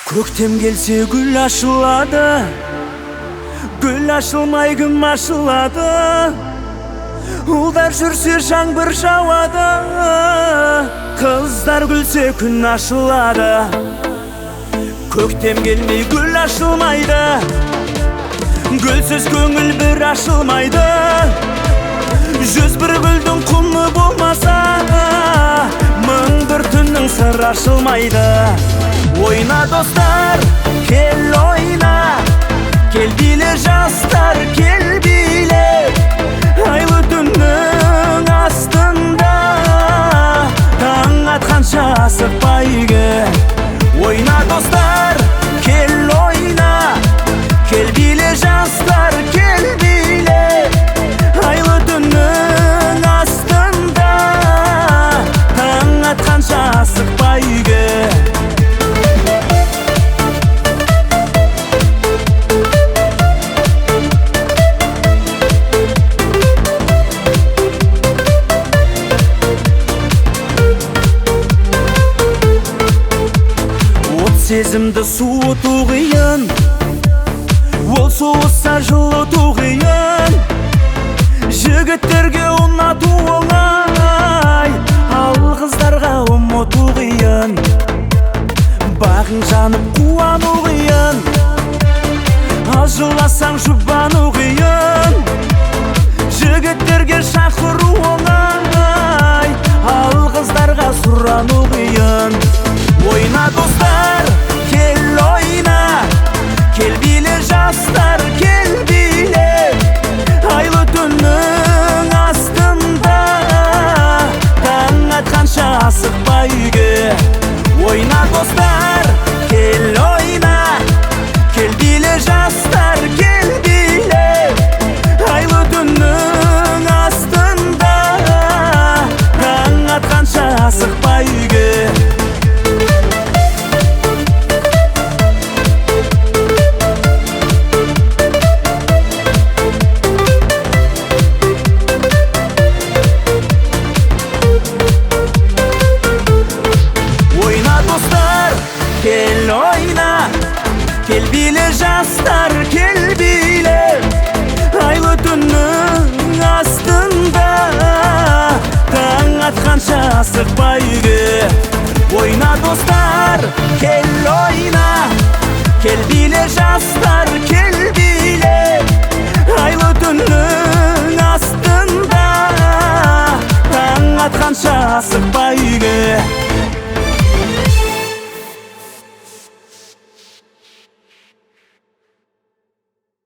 Көктем келсе гүл ашылады, гүл ашылмай кім ашылады? Ұлдар жүрсе жаңбыр жауады, қыздар күлсе күн ашылады. Көктем келмей гүл ашылмайды, гүлсіз көңіл бір ашылмайды. Жүз бір гүлдің құны болмаса, мың бір түннің сыр ашылмайды. Ойна достар, кел ойна, кел биле жастар, кел биле. Айлы түннің астында таң атқанша асықпа үйге. Ойна достар, кел ойна, кел биле жастар, кел биле. Айлы түннің астында таң атқанша асықпа үйге. Сезімді суыту қиын, ол соғысса жылыту қиын. Жігіттерге ұнату оңай, ал қыздарға ұмыту қиын. Бағың жанып қуану қиын, ал жыласаң жұбану қиын. Жігіттерге шақыру оңай, ал қыздарға сұрану қиын. Ойна достар, кел ойна, кел биле жастар, кел биле. Айлы түннің астында таң атқанша асықпа үйге. Ойна достар, кел ойна, кел биле жастар, кел биле. Айлы түннің астында таң атқанша асықпа үйге. Kел ойна, кел биле жастар, кел биле. Айлы түннің астында таң атқанша асықпа үйге. Ойна достар, кел ойна, кел биле жастар, кел биле. Айлы түннің астында таң атқанша асықпа үйге.